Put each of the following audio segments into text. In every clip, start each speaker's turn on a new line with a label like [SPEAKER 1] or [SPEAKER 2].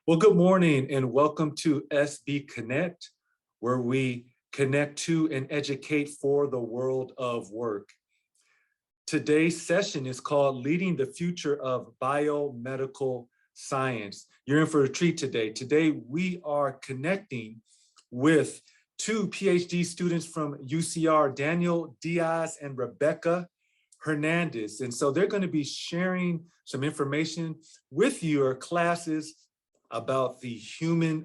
[SPEAKER 1] Well, good morning and welcome to SB Connect, where we connect to and educate for the world of work. Today's session is called Leading the Future of Biomedical Science. You're in for a treat today. Today, we are connecting with two PhD students from UCR, Daniel Diaz and Rebecca Hernandez. And so they're going to be sharing some information with your classes about human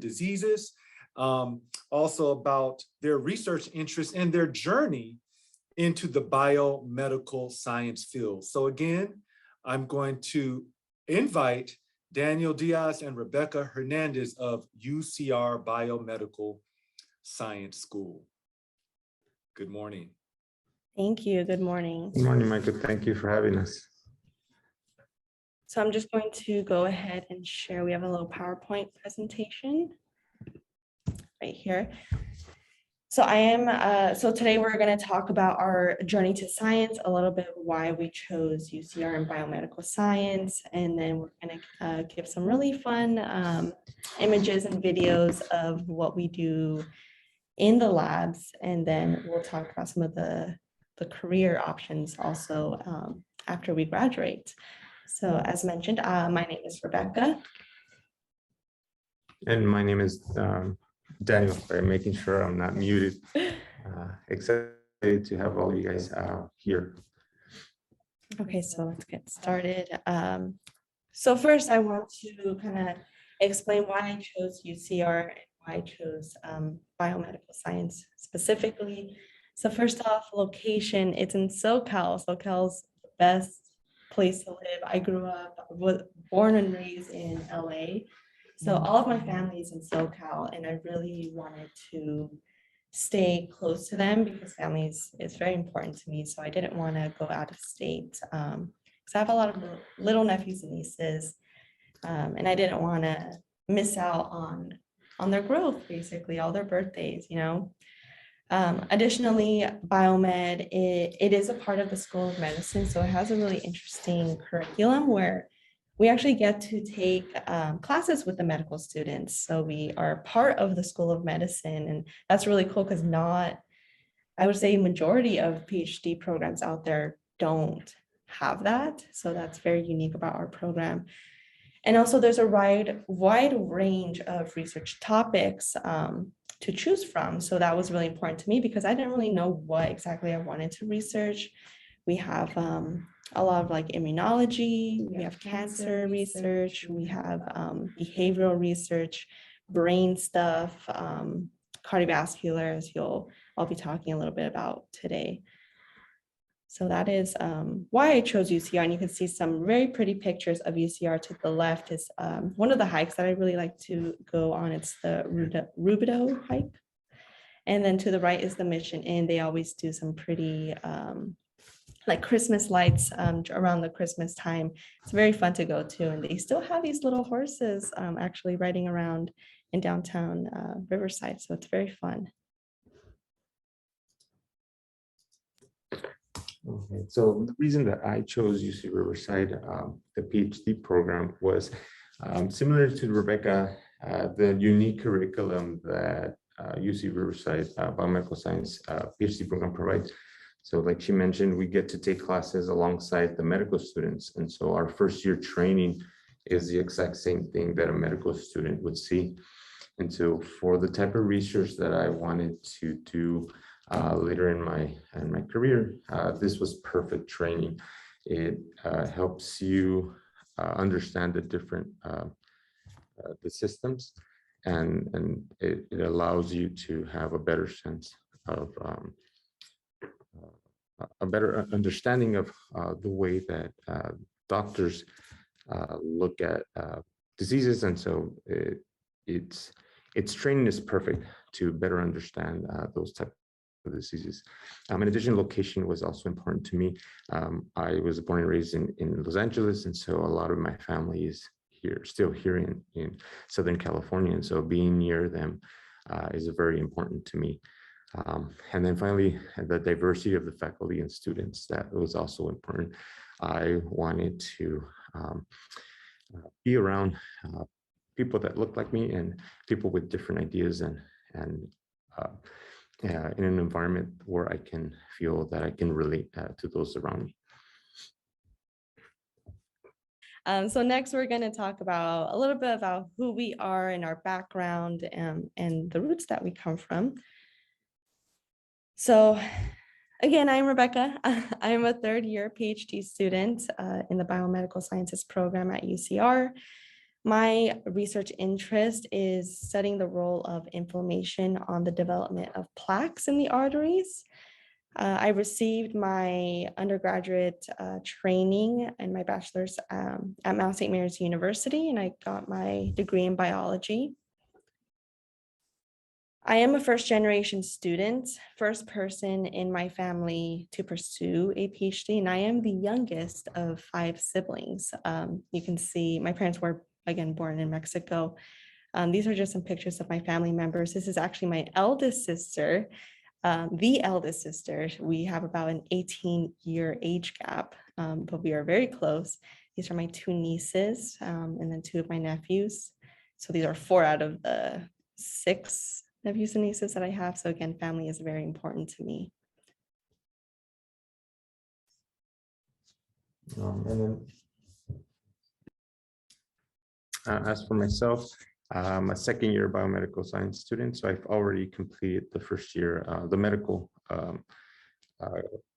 [SPEAKER 1] diseases, also about their research interests and their journey into the biomedical science field. So again, I'm going to invite Daniel Diaz and Rebecca Hernandez of UCR Biomedical Science School. Good morning.
[SPEAKER 2] Thank you. Good morning.
[SPEAKER 3] Good morning, Michael. Thank you for having us.
[SPEAKER 2] So I'm just going to go ahead and share. We have a little PowerPoint presentation right here. So today we're going to talk about our journey to science, a little bit of why we chose UCR and biomedical science, and then we're going to give some really fun images and videos of what we do in the labs, and then we'll talk about some of the career options also after we graduate. So as mentioned, my name is Rebecca.
[SPEAKER 3] And my name is Daniel. I'm making sure I'm not muted. Excited to have all of you guys here.
[SPEAKER 2] Okay, so let's get started. So first I want to kind of explain why I chose UCR and why I chose biomedical science specifically. So first off, location, it's in SoCal. SoCal's the best place to live. I grew up, was born and raised in LA. So all of my family is in SoCal, and I really wanted to stay close to them because family is very important to me. So I didn't want to go out of state because I have a lot of little nephews and nieces, and I didn't want to miss out on their growth, basically all their birthdays, you know. Additionally, biomed, it is a part of the School of Medicine, so it has a really interesting curriculum where we actually get to take classes with the medical students. So we are part of the School of Medicine, and that's really cool because I would say majority of PhD programs out there don't have that. So that's very unique about our program. And also there's a wide range of research topics to choose from. So that was really important to me because I didn't really know what exactly I wanted to research. We have a lot of like immunology, we have cancer research, we have behavioral research, brain stuff, cardiovascular, as I'll be talking a little bit about today. So that is why I chose UCR, and you can see some very pretty pictures of UCR. To the left is one of the hikes that I really like to go on. It's the Rubidoux hike. And then to the right is the Mission Inn. They always do some pretty like Christmas lights around the Christmas time. It's very fun to go to, and they still have these little horses actually riding around in downtown Riverside. So it's very fun.
[SPEAKER 3] Okay, so the reason that I chose UC Riverside, the PhD program, was similar to Rebecca, the unique curriculum that UC Riverside Biomedical Science PhD program provides. So like she mentioned, we get to take classes alongside the medical students. And so our first year training is the exact same thing that a medical student would see. And so for the type of research that I wanted to do later in my career, this was perfect training. It helps you understand the different the systems, and it allows you to have a better sense of a better understanding of the way that doctors look at diseases. And so its training is perfect to better understand those types of diseases. In addition, location was also important to me. I was born and raised in Los Angeles, and so a lot of my family is still here in Southern California, and so being near them is very important to me. And then finally, the diversity of the faculty and students, that was also important. I wanted to be around people that look like me and people with different ideas and in an environment where I can feel that I can relate to those around me.
[SPEAKER 2] So next, we're going to talk about a little bit about who we are and our background and the roots that we come from. So again, I'm Rebecca. I'm a third-year PhD student in the Biomedical Sciences program at UCR. My research interest is studying the role of inflammation on the development of plaques in the arteries. I received my undergraduate training and my bachelor's at Mount St. Mary's University, and I got my degree in biology. I am a first-generation student, first person in my family to pursue a PhD, and I am the youngest of 5 siblings. You can see my parents were, again, born in Mexico. These are just some pictures of my family members. This is actually my eldest sister. The eldest sister. We have about an 18-year age gap, but we are very close. These are my 2 nieces and then 2 of my nephews. So these are 4 out of the 6 nephews and nieces that I have. So again, family is very important to me.
[SPEAKER 3] And then as for myself, I'm a second-year biomedical science student, so I've already completed the first year, the medical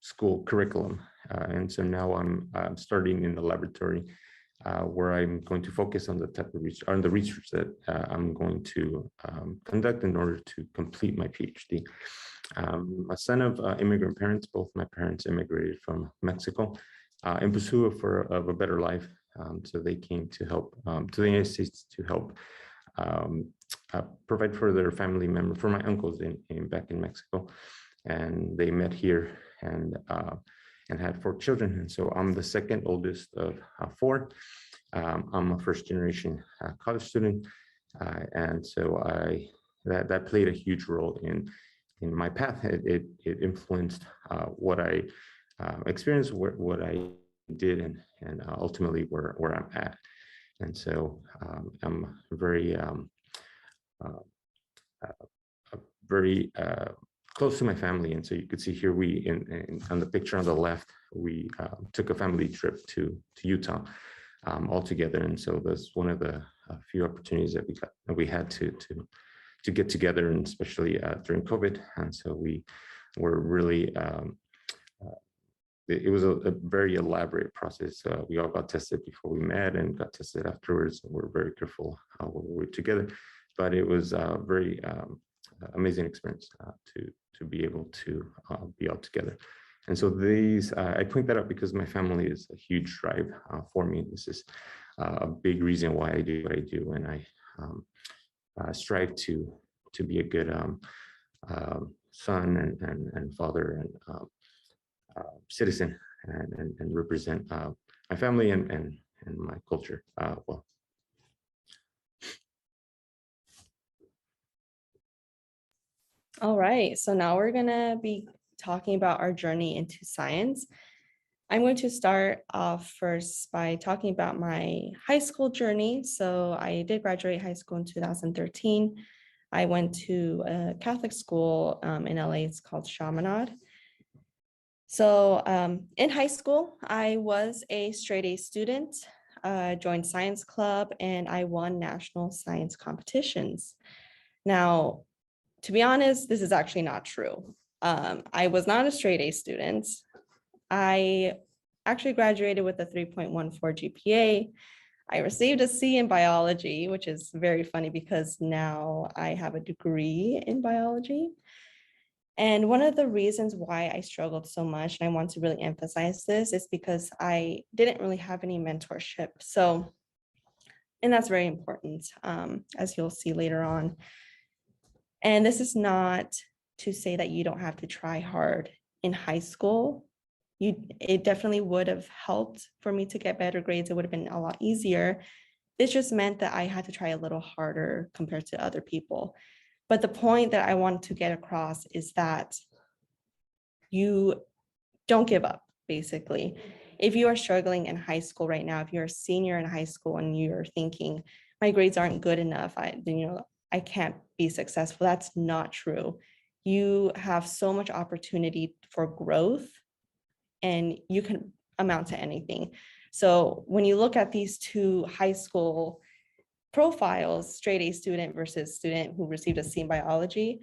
[SPEAKER 3] school curriculum. And so now I'm starting in the laboratory where I'm going to focus on the type of research, on the research that I'm going to conduct in order to complete my PhD. I'm a son of immigrant parents. Both my parents immigrated from Mexico in pursuit of a better life. So they came to help to the United States to help provide for their family member, for my uncles back in Mexico, and they met here and had 4 children. And so I'm the second oldest of 4. I'm a first-generation college student, and so that played a huge role in my path. It influenced what I experienced, what I did, and ultimately where I'm at. And so I'm very close to my family. And so you could see here, we on the picture on the left, we took a family trip to Utah all together. And so that's one of the few opportunities that we had to get together, and especially during COVID. And so we were really it was a very elaborate process. We all got tested before we met and got tested afterwards. And we're very careful when we were together. But it was a very amazing experience to be able to be all together. And so these, I point that out because my family is a huge drive for me. This is a big reason why I do what I do. And I strive to be a good son and father and citizen and represent my family and my culture well.
[SPEAKER 2] All right, so now we're gonna be talking about our journey into science. I'm going to start off first by talking about my high school journey. So I did graduate high school in 2013. I went to a Catholic school in LA. It's called Chaminade. So in high school, I was a straight A student, joined science club, and I won national science competitions. Now, to be honest, this is actually not true. I was not a straight A student. I actually graduated with a 3.14 GPA. I received a C in biology, which is very funny because now I have a degree in biology. And one of the reasons why I struggled so much, and I want to really emphasize this, is because I didn't really have any mentorship. So, and that's very important, as you'll see later on. And this is not to say that you don't have to try hard in high school. It definitely would have helped for me to get better grades. It would have been a lot easier. This just meant that I had to try a little harder compared to other people. But the point that I want to get across is that you don't give up, basically. If you are struggling in high school right now, if you're a senior in high school and you're thinking, my grades aren't good enough. I can't be successful. That's not true. You have so much opportunity for growth and you can amount to anything. So when you look at these two high school profiles, straight A student versus student who received a C in biology,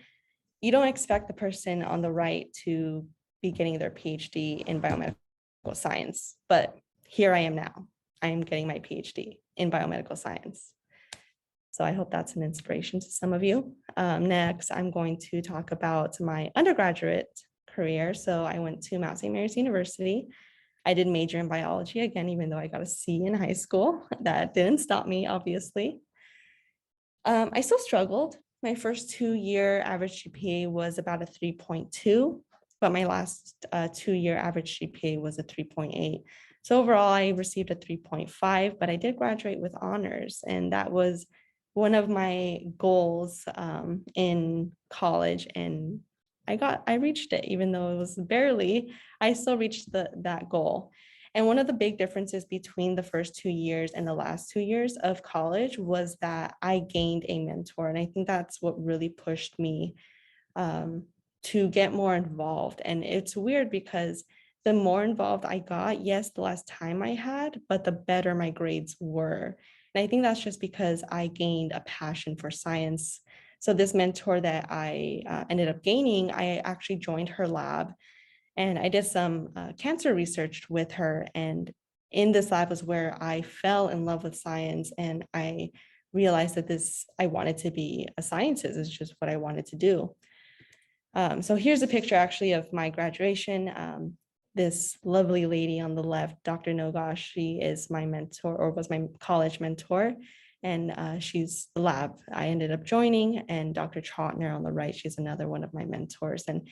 [SPEAKER 2] you don't expect the person on the right to be getting their PhD in biomedical science, but here I am now. I am getting my PhD in biomedical science. So I hope that's an inspiration to some of you. Next, I'm going to talk about my undergraduate career. So I went to Mount St. Mary's University. I did major in biology again, even though I got a C in high school. That didn't stop me, obviously. I still struggled. My first 2-year average GPA was about a 3.2, but my last 2-year average GPA was a 3.8. So overall, I received a 3.5, but I did graduate with honors. And that was one of my goals in college. And I reached it, even though it was barely, I still reached that goal. And one of the big differences between the first 2 years and the last 2 years of college was that I gained a mentor. And I think that's what really pushed me to get more involved. And it's weird because the more involved I got, yes, the less time I had, but the better my grades were. And I think that's just because I gained a passion for science. So this mentor that I ended up gaining, I actually joined her lab and I did some cancer research with her. And in this lab was where I fell in love with science. And I realized that I wanted to be a scientist. It's just what I wanted to do. So here's a picture actually of my graduation. This lovely lady on the left, Dr. Nogash, she is my mentor, or was my college mentor. And she's the lab I ended up joining. And Dr. Trotner on the right, she's another one of my mentors. And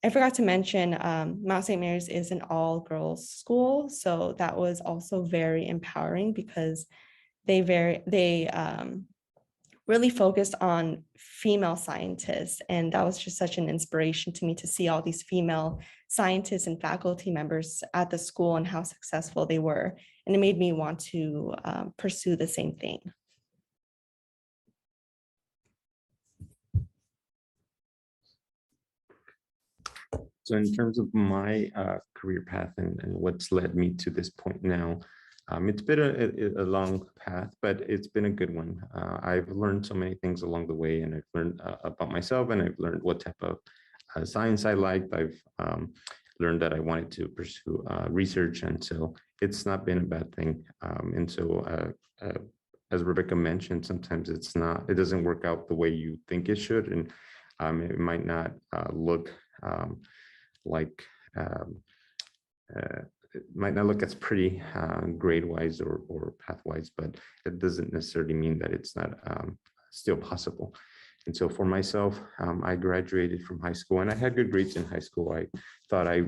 [SPEAKER 2] I forgot to mention, Mount St. Mary's is an all-girls school. So that was also very empowering because they really focused on female scientists. And that was just such an inspiration to me to see all these female scientists and faculty members at the school and how successful they were. And it made me want to pursue the same thing.
[SPEAKER 3] So in terms of my career path and what's led me to this point now, it's been a long path, but it's been a good one. I've learned so many things along the way, and I've learned about myself, and I've learned what type of science I liked. I've learned that I wanted to pursue research, and so it's not been a bad thing. And so as Rebecca mentioned, sometimes it doesn't work out the way you think it should, and it might not look like it might not look as pretty grade-wise or path-wise, but it doesn't necessarily mean that it's not still possible. And so for myself, I graduated from high school and I had good grades in high school. I thought I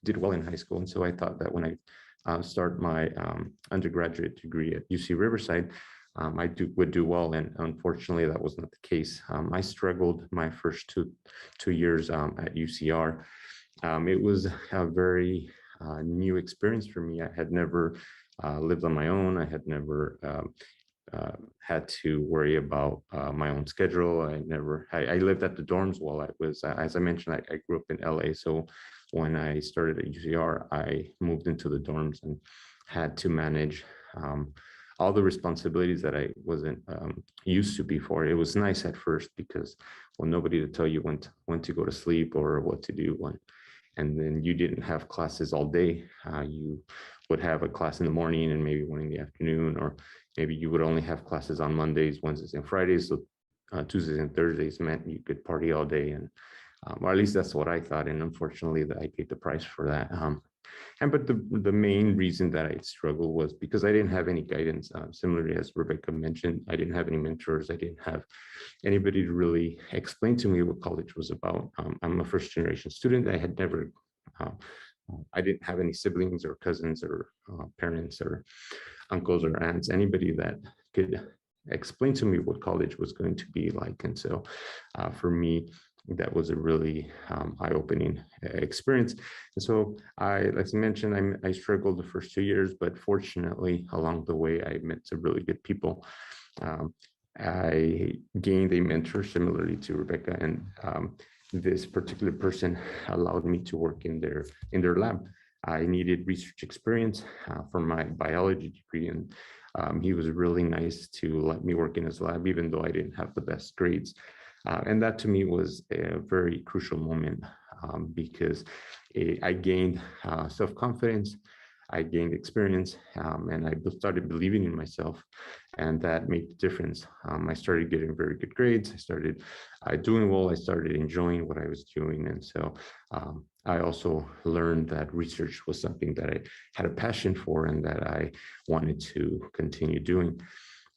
[SPEAKER 3] did well in high school. And so I thought that when I start my undergraduate degree at UC Riverside, I would do well. And unfortunately, that was not the case. I struggled my first two years at UCR. It was a very new experience for me. I had never lived on my own. I had never had to worry about my own schedule. I lived at the dorms while I was, as I mentioned, I grew up in LA. So when I started at UCR, I moved into the dorms and had to manage all the responsibilities that I wasn't used to before. It was nice at first because, well, nobody to tell you when to go to sleep or what to do. And then you didn't have classes all day. You would have a class in the morning and maybe one in the afternoon, or maybe you would only have classes on Mondays, Wednesdays, and Fridays. So Tuesdays and Thursdays meant you could party all day. And or at least that's what I thought. And unfortunately, I paid the price for that. But the main reason that I struggled was because I didn't have any guidance. Similarly, as Rebecca mentioned, I didn't have any mentors. I didn't have anybody to really explain to me what college was about. I'm a first generation student. I had never, I didn't have any siblings or cousins or parents or uncles or aunts, anybody that could explain to me what college was going to be like. And so for me, that was a really eye-opening experience. And so like I mentioned, I struggled the first 2 years, but fortunately along the way, I met some really good people. I gained a mentor similarly to Rebecca, and this particular person allowed me to work in their lab. I needed research experience for my biology degree, and he was really nice to let me work in his lab, even though I didn't have the best grades. And that to me was a very crucial moment because I gained self-confidence, I gained experience, and I started believing in myself, and that made the difference. I started getting very good grades. I started doing well. I started enjoying what I was doing, and so I also learned that research was something that I had a passion for and that I wanted to continue doing.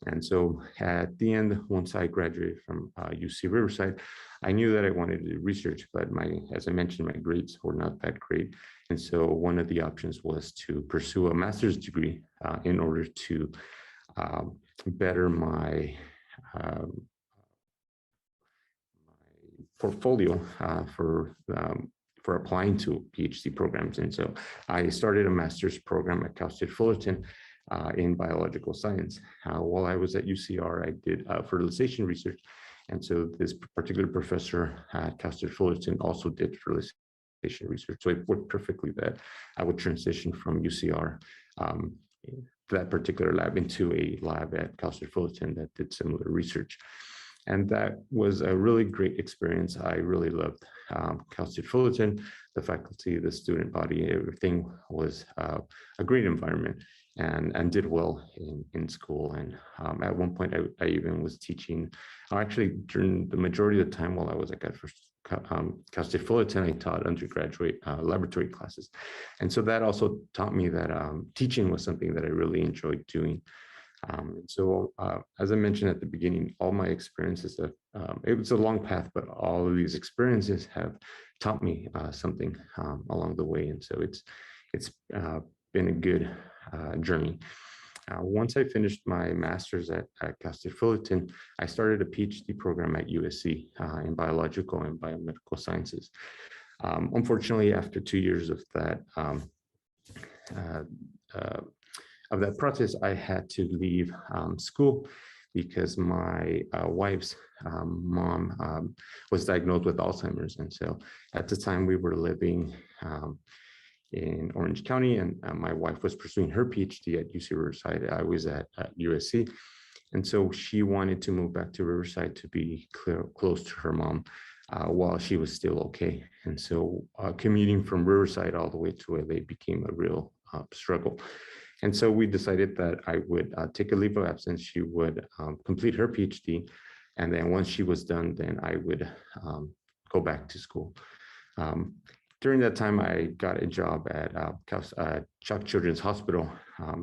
[SPEAKER 3] And so at the end, once I graduated from UC Riverside, I knew that I wanted to do research, but as I mentioned, my grades were not that great. And so one of the options was to pursue a master's degree in order to better my portfolio for applying to PhD programs. And so I started a master's program at Cal State Fullerton in biological science. While I was at UCR, I did fertilization research. And so this particular professor at Cal State Fullerton also did fertilization research. So it worked perfectly that I would transition from UCR, that particular lab, into a lab at Cal State Fullerton that did similar research. And that was a really great experience. I really loved Cal State Fullerton, the faculty, the student body, everything was a great environment, and did well in school. And at one point, I even was teaching, actually during the majority of the time while I was at Cal State Fullerton, I taught undergraduate laboratory classes. And so that also taught me that teaching was something that I really enjoyed doing. So as I mentioned at the beginning, all my experiences, it was a long path, but all of these experiences have taught me something along the way. And so it's been a good journey. Once I finished my master's at Cal State Fullerton, I started a PhD program at USC in biological and biomedical sciences. Unfortunately, after 2 years of that process, I had to leave school because my wife's mom was diagnosed with Alzheimer's. And so at the time we were living in Orange County, and my wife was pursuing her PhD at UC Riverside. I was at USC. And so she wanted to move back to Riverside to be close to her mom while she was still okay. And so commuting from Riverside all the way to LA became a real struggle. And so we decided that I would take a leave of absence. She would complete her PhD. And then once she was done, then I would go back to school. During that time, I got a job at Chuck Children's Hospital,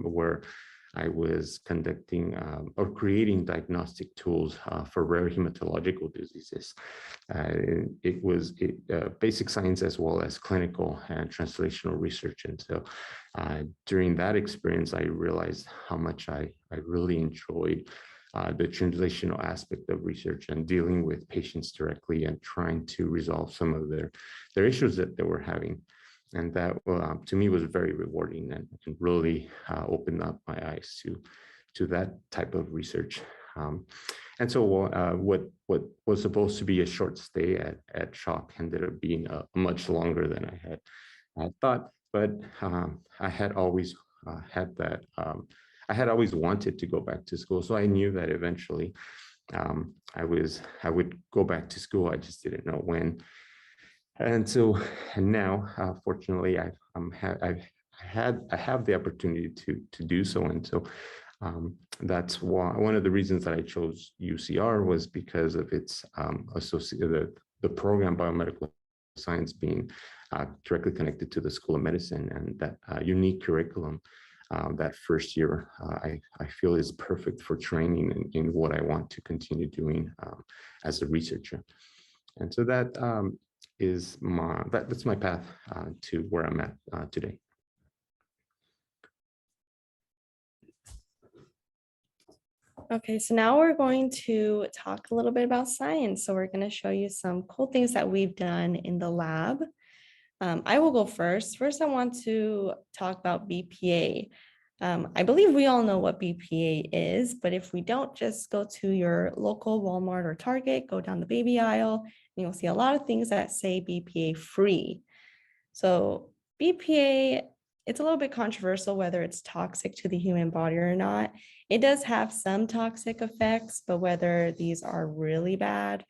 [SPEAKER 3] where I was conducting or creating diagnostic tools for rare hematological diseases. It was basic science as well as clinical and translational research. And so during that experience, I realized how much I really enjoyed the translational aspect of research and dealing with patients directly and trying to resolve some of their issues that they were having. And that, to me, was very rewarding and really opened up my eyes to that type of research. And so what was supposed to be a short stay at Chalk ended up being much longer than I had thought. But I had always had that, I had always wanted to go back to school. So I knew that eventually I would go back to school. I just didn't know when. And so now, fortunately, I have the opportunity to do so. And so that's why one of the reasons that I chose UCR was because of its the program Biomedical Science being directly connected to the School of Medicine, and that unique curriculum. That first year, I feel is perfect for training in what I want to continue doing as a researcher. And so that that's my path to where I'm at today.
[SPEAKER 2] Okay, so now we're going to talk a little bit about science. So we're going to show you some cool things that we've done in the lab. I will go first. First, I want to talk about BPA. I believe we all know what BPA is, but if we don't, just go to your local Walmart or Target, go down the baby aisle, and you'll see a lot of things that say BPA free. So BPA, it's a little bit controversial whether it's toxic to the human body or not. It does have some toxic effects, but whether these are really bad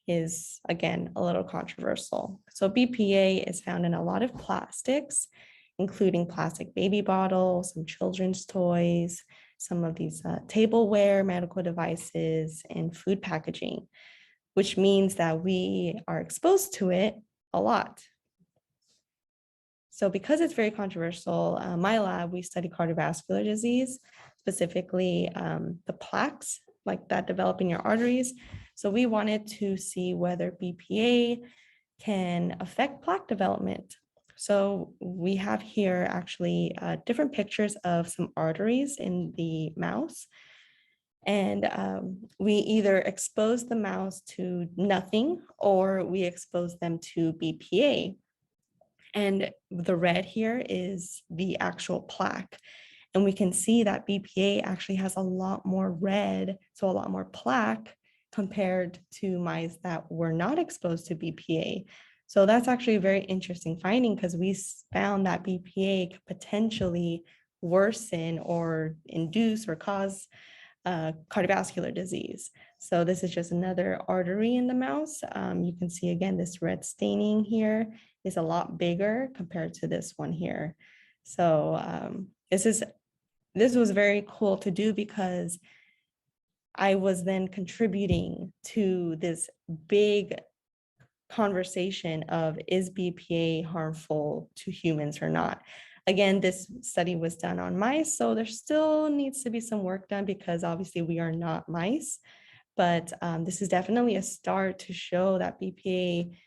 [SPEAKER 2] is, again, a little controversial. So BPA is found in a lot of plastics, including plastic baby bottles, some children's toys, some of these tableware, medical devices, and food packaging, which means that we are exposed to it a lot. So because it's very controversial, my lab, we study cardiovascular disease, specifically the plaques like that develop in your arteries. So we wanted to see whether BPA can affect plaque development. So we have here actually different pictures of some arteries in the mouse. And we either expose the mouse to nothing or we expose them to BPA. And the red here is the actual plaque. And we can see that BPA actually has a lot more red, so a lot more plaque compared to mice that were not exposed to BPA. So that's actually a very interesting finding because we found that BPA could potentially worsen or induce or cause cardiovascular disease. So this is just another artery in the mouse. You can see again, this red staining here is a lot bigger compared to this one here. So this was very cool to do because I was then contributing to this big conversation of is BPA harmful to humans or not. Again, this study was done on mice, so there still needs to be some work done because obviously we are not mice, but this is definitely a start to show that BPA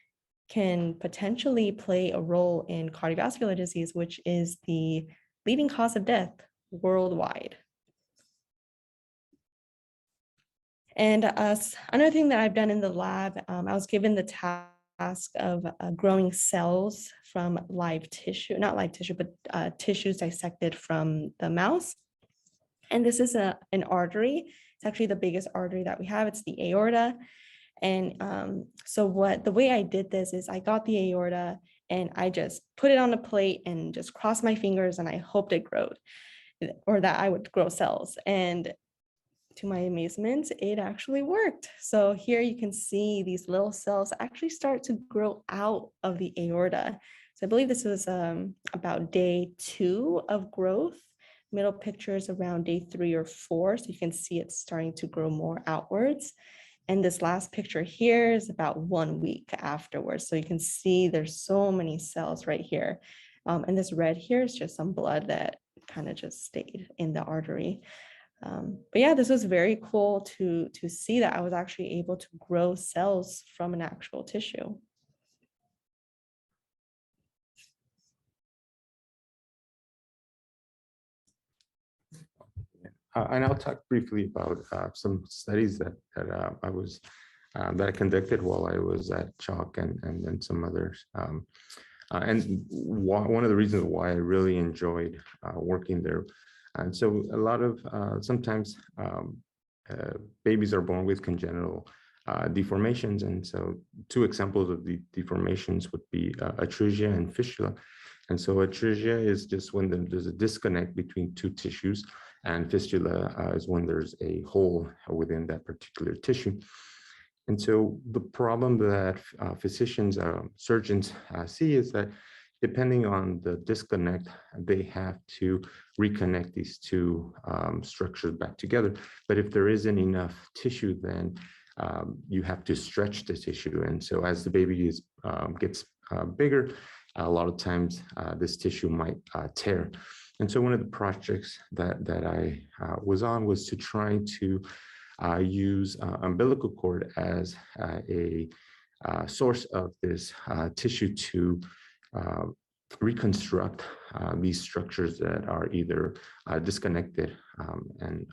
[SPEAKER 2] can potentially play a role in cardiovascular disease, which is the leading cause of death worldwide. And another thing that I've done in the lab, I was given the task of growing cells from live tissue, not live tissue, but tissues dissected from the mouse. And this is an artery. It's actually the biggest artery that we have. It's the aorta. And so the way I did this is I got the aorta and I just put it on a plate and just crossed my fingers and I hoped it growed or that I would grow cells. And to my amazement, it actually worked. So here you can see these little cells actually start to grow out of the aorta. So I believe this was about day 2 of growth. Middle picture is around day 3 or 4. So you can see it's starting to grow more outwards. And this last picture here is about 1 week afterwards. So you can see there's so many cells right here. And this red here is just some blood that kind of just stayed in the artery. But yeah, this was very cool to see that I was actually able to grow cells from an actual tissue.
[SPEAKER 3] And I'll talk briefly about some studies that I conducted while I was at Chalk and then some others. And one of the reasons why I really enjoyed working there. And so a lot of sometimes babies are born with congenital deformations. And so 2 examples of the deformations would be atresia and fistula. And so atresia is just when there's a disconnect between 2 tissues, and fistula is when there's a hole within that particular tissue. And so the problem that physicians, surgeons see is that depending on the disconnect, they have to reconnect these 2 structures back together. But if there isn't enough tissue, then you have to stretch the tissue. And so as the baby gets bigger, a lot of times this tissue might tear. And so one of the projects that I was on was to try to use umbilical cord as a source of this tissue to reconstruct these structures that are either disconnected and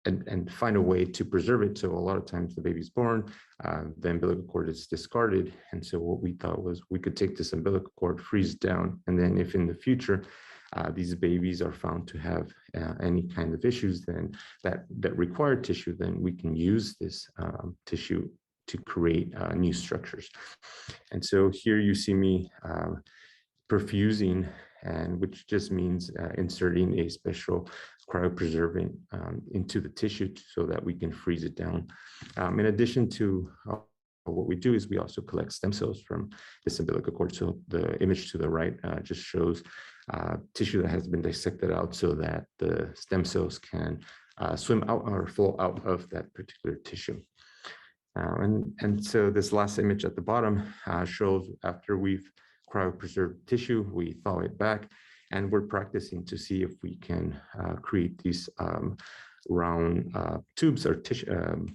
[SPEAKER 3] and find a way to preserve it. So a lot of times the baby's born, the umbilical cord is discarded. And so what we thought was we could take this umbilical cord, freeze it down, and then if in the future these babies are found to have any kind of issues then that require tissue, then we can use this tissue to create new structures. And so here you see me perfusing, and which just means inserting a special cryopreservant into the tissue so that we can freeze it down. In addition to what we do is we also collect stem cells from this umbilical cord. So the image to the right just shows tissue that has been dissected out so that the stem cells can swim out or flow out of that particular tissue. And so this last image at the bottom shows after we've cryopreserved tissue, we thaw it back, and we're practicing to see if we can create these round tubes or tissue.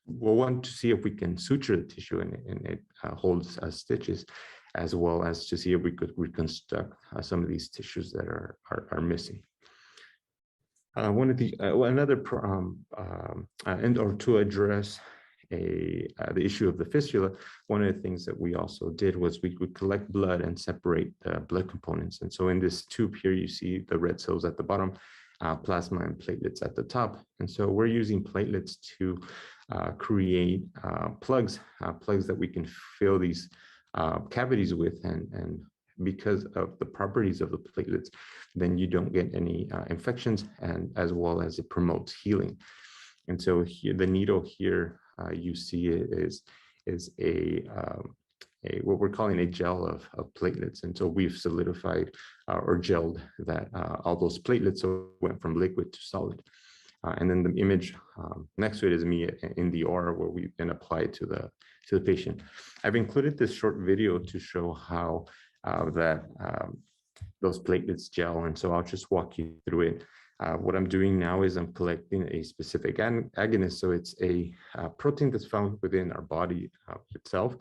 [SPEAKER 3] We'll want to see if we can suture the tissue and it holds stitches, as well as to see if we could reconstruct some of these tissues that are missing. One of the to address the issue of the fistula, one of the things that we also did was we would collect blood and separate the blood components. And so in this tube here, you see the red cells at the bottom, plasma and platelets at the top. And so we're using platelets to create plugs that we can fill these cavities with, and because of the properties of the platelets, then you don't get any infections, and as well as it promotes healing. And so here, the needle here you see is a what we're calling a gel of platelets. And so we've solidified or gelled that all those platelets, so went from liquid to solid. And then the image next to it is me in the OR, where we then apply it to the patient. I've included this short video to show how those platelets gel, and so I'll just walk you through it. What I'm doing now is I'm collecting a specific agonist, so it's a protein that's found within our body itself.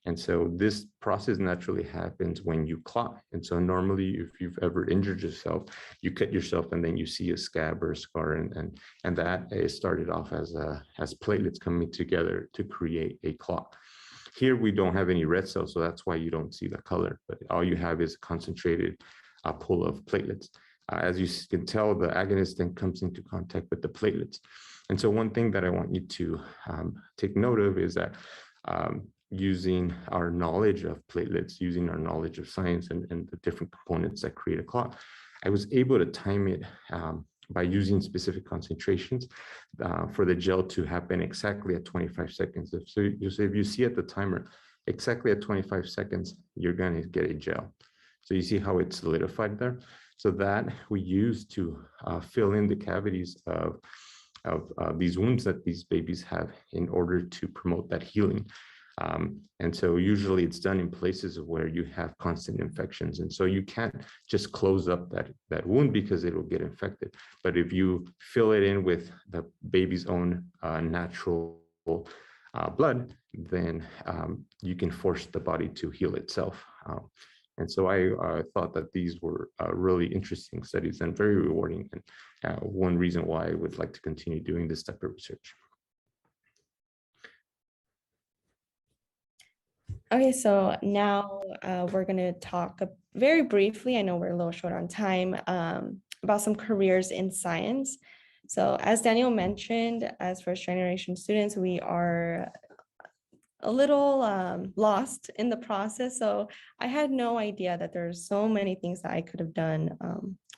[SPEAKER 3] And so this process naturally happens when you clot. And so normally, if you've ever injured yourself, you cut yourself and then you see a scab or a scar, and that is started off as platelets coming together to create a clot. Here we don't have any red cells, so that's why you don't see the color, but all you have is a concentrated pool of platelets. As you can tell, the agonist then comes into contact with the platelets. And so one thing that I want you to take note of is that using our knowledge of platelets, using our knowledge of science and the different components that create a clot, I was able to time it by using specific concentrations for the gel to happen exactly at 25 seconds. So if you see at the timer, exactly at 25 seconds, you're going to get a gel. So you see how it's solidified there? So that we use to fill in the cavities of these wounds that these babies have in order to promote that healing. And so usually it's done in places where you have constant infections. And so you can't just close up that wound because it will get infected. But if you fill it in with the baby's own natural blood, then you can force the body to heal itself. And so I thought that these were really interesting studies and very rewarding, and one reason why I would like to continue doing this type of research.
[SPEAKER 2] Okay, so now we're going to talk very briefly, I know we're a little short on time, about some careers in science. So as Daniel mentioned, as first generation students, we are a little lost in the process. So I had no idea that there's so many things that I could have done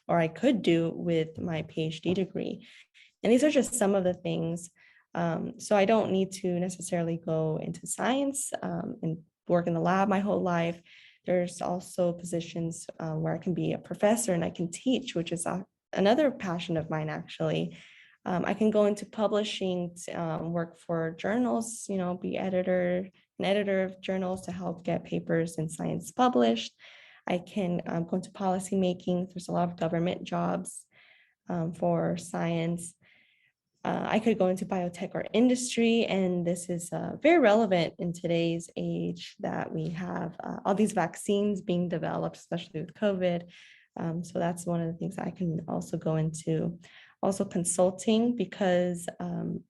[SPEAKER 2] or I could do with my PhD degree. And these are just some of the things. So I don't need to necessarily go into science and work in the lab my whole life. There's also positions where I can be a professor and I can teach, which is another passion of mine, actually. I can go into publishing, work for journals, be an editor of journals to help get papers in science published. I can go into policy making. There's a lot of government jobs for science. I could go into biotech or industry, and this is very relevant in today's age that we have all these vaccines being developed, especially with COVID. So that's one of the things I can also go into. also consulting because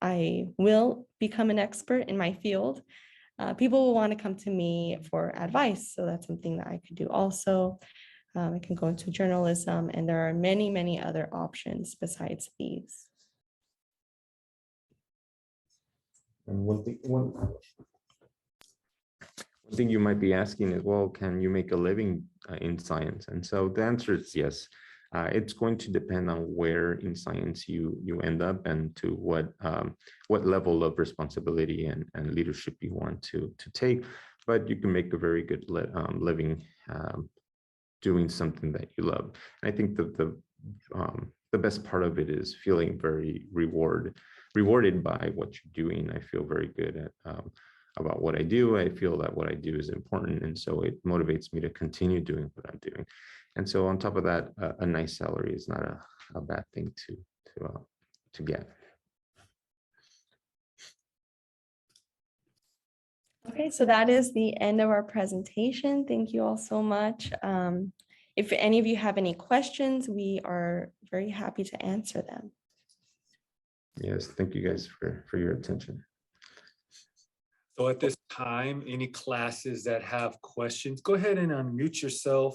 [SPEAKER 2] I will become an expert in my field. People will want to come to me for advice. So that's something that I could do also. I can go into journalism, and there are many, many other options besides these.
[SPEAKER 3] And one thing you might be asking is, well, can you make a living in science? And so the answer is yes. It's going to depend on where in science you end up and to what level of responsibility and leadership you want to take. But you can make a very good living doing something that you love. And I think the best part of it is feeling very rewarded by what you're doing. I feel very good at about what I do. I feel that what I do is important, and so it motivates me to continue doing what I'm doing. And so on top of that, a nice salary is not a bad thing to get.
[SPEAKER 2] Okay, so that is the end of our presentation. Thank you all so much. If any of you have any questions, we are very happy to answer them.
[SPEAKER 3] Yes, thank you guys for your attention.
[SPEAKER 1] So at this time, any classes that have questions, go ahead and unmute yourself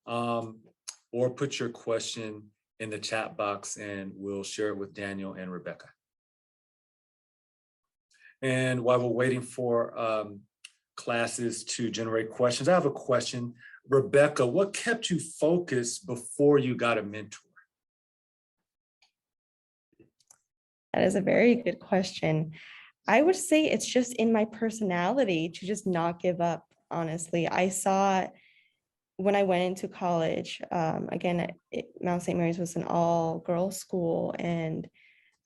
[SPEAKER 1] or put your question in the chat box and we'll share it with Daniel and Rebecca. And while we're waiting for classes to generate questions, I have a question. Rebecca, what kept you focused before you got a mentor?
[SPEAKER 2] That is a very good question. I would say it's just in my personality to just not give up, honestly. I saw when I went into college, again, Mount St. Mary's was an all-girls school, and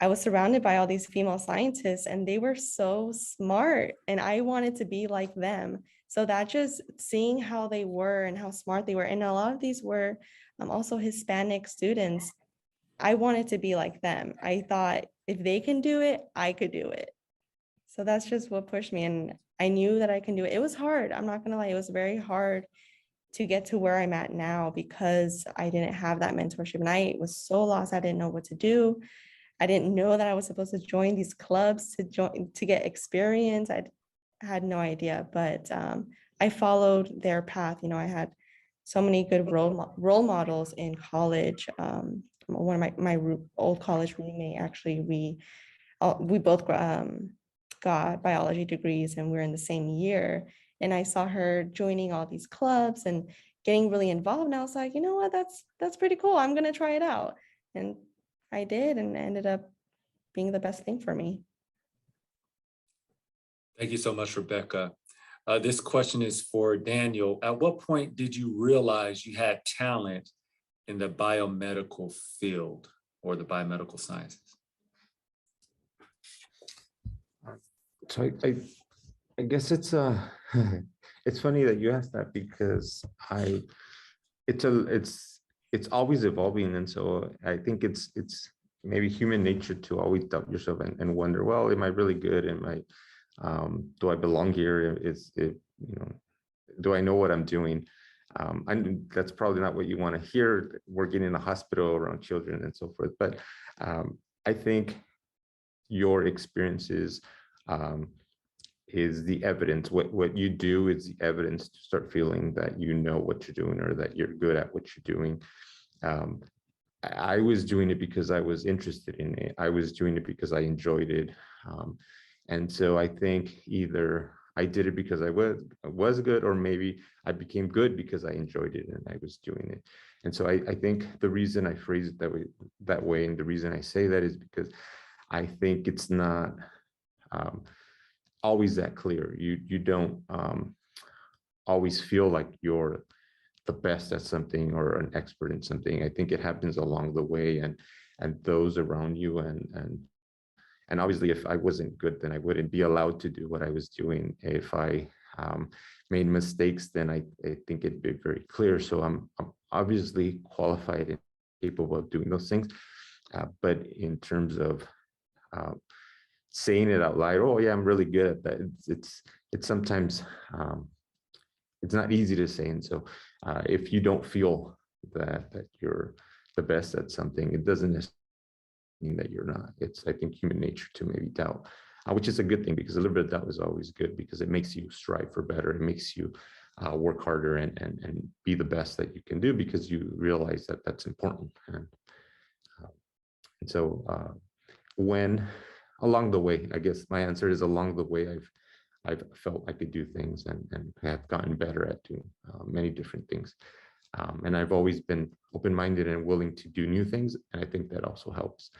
[SPEAKER 2] I was surrounded by all these female scientists, and they were so smart, and I wanted to be like them. So that just seeing how they were and how smart they were, and a lot of these were also Hispanic students, I wanted to be like them. I thought if they can do it, I could do it. So that's just what pushed me. And I knew that I can do it. It was hard. I'm not going to lie. It was very hard to get to where I'm at now because I didn't have that mentorship. And I was so lost. I didn't know what to do. I didn't know that I was supposed to join these clubs to get experience. I had no idea, but I followed their path. You know, I had so many good role models in college. One of my old college roommate, actually, we both got biology degrees and we're in the same year. And I saw her joining all these clubs and getting really involved. And I was like, you know what, that's pretty cool. I'm gonna try it out. And I did, and it ended up being the best thing for me.
[SPEAKER 1] Thank you so much, Rebecca. This question is for Daniel. At what point did you realize you had talent in the biomedical field or the biomedical sciences?
[SPEAKER 3] So I guess it's it's funny that you asked that because it's always evolving, and so I think it's maybe human nature to always doubt yourself and wonder, well, am I really good? Do I belong here? Do I know what I'm doing? And that's probably not what you want to hear working in a hospital around children and so forth. But I think your experiences is the evidence. What you do is the evidence to start feeling that you know what you're doing or that you're good at what you're doing. I was doing it because I was interested in it. I was doing it because I enjoyed it. And so I think either I did it because I was good, or maybe I became good because I enjoyed it and I was doing it. And so I think the reason I phrase it that way, and the reason I say that is because I think it's not always that clear. You don't always feel like you're the best at something or an expert in something. I think it happens along the way, and those around you, and obviously if I wasn't good, then I wouldn't be allowed to do what I was doing. If I made mistakes, then I think it'd be very clear. So I'm obviously qualified and capable of doing those things. But in terms of saying it out loud, oh yeah, I'm really good at that, it's sometimes it's not easy to say. And so if you don't feel that you're the best at something, it doesn't that you're not. It's, I think, human nature to maybe doubt, which is a good thing, because a little bit of doubt is always good, because it makes you strive for better. It makes you work harder and be the best that you can do, because you realize that that's important. And so when along the way, I guess my answer is along the way, I've felt I could do things and have gotten better at doing many different things. And I've always been open-minded and willing to do new things. And I think that also helps,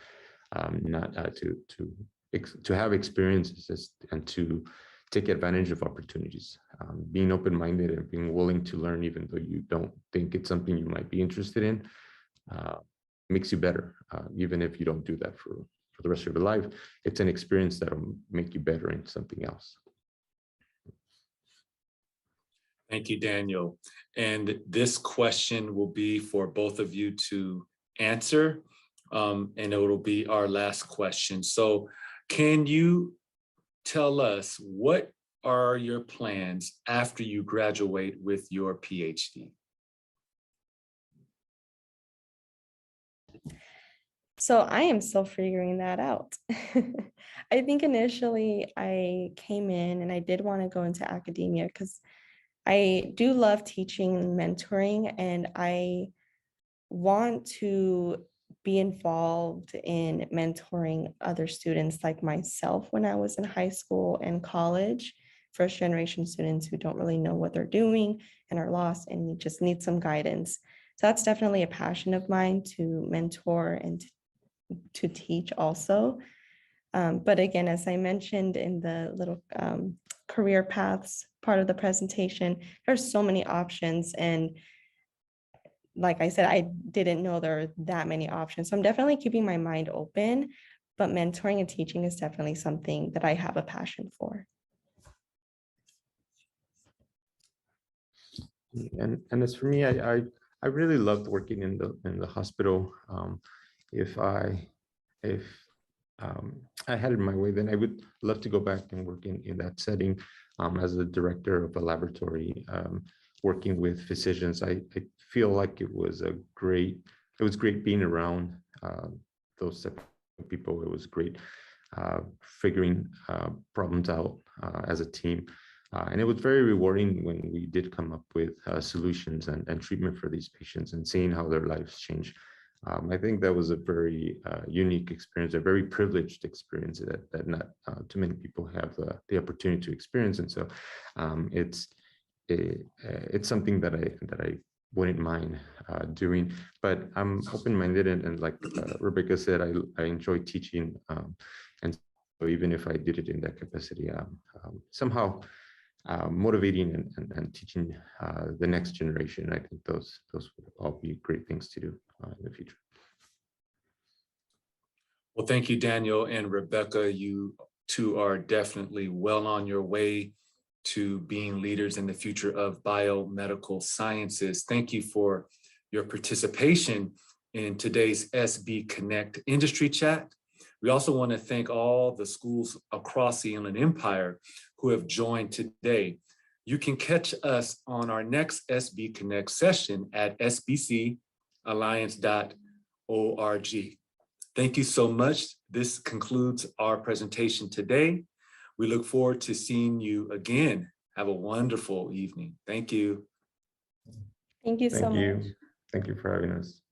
[SPEAKER 3] not to have experiences and to take advantage of opportunities. Being open-minded and being willing to learn, even though you don't think it's something you might be interested in, makes you better. Even if you don't do that for the rest of your life, it's an experience that'll make you better in something else.
[SPEAKER 1] Thank you, Daniel. And this question will be for both of you to answer, and it'll be our last question. So can you tell us, what are your plans after you graduate with your PhD?
[SPEAKER 2] So I am still figuring that out. I think initially I came in and I did want to go into academia because I do love teaching and mentoring, and I want to be involved in mentoring other students like myself when I was in high school and college, first generation students who don't really know what they're doing and are lost and just need some guidance. So that's definitely a passion of mine, to mentor and to teach also. But again, as I mentioned in the little career paths part of the presentation, there's so many options. And like I said, I didn't know there are that many options. So I'm definitely keeping my mind open, but mentoring and teaching is definitely something that I have a passion for.
[SPEAKER 3] And as for me, I really loved working in the hospital. If I had it my way, then I would love to go back and work in that setting, as a director of a laboratory, working with physicians. I feel like it was great being around those type of people. It was great figuring problems out as a team. And it was very rewarding when we did come up with solutions and treatment for these patients, and seeing how their lives change. I think that was a very unique experience, a very privileged experience that not too many people have the opportunity to experience. And so it's something that I wouldn't mind doing. But I'm open-minded, and like Rebecca said, I enjoy teaching, and so even if I did it in that capacity, somehow motivating and teaching the next generation, I think those would all be great things to do in the future.
[SPEAKER 1] Well, thank you, Daniel and Rebecca. You two are definitely well on your way to being leaders in the future of biomedical sciences. Thank you for your participation in today's SB Connect Industry Chat. We also want to thank all the schools across the Inland Empire who have joined today. You can catch us on our next SB Connect session at sbcalliance.org. Thank you so much. This concludes our presentation today. We look forward to seeing you again. Have a wonderful evening. Thank you.
[SPEAKER 2] Thank you so much.
[SPEAKER 3] Thank you for having us.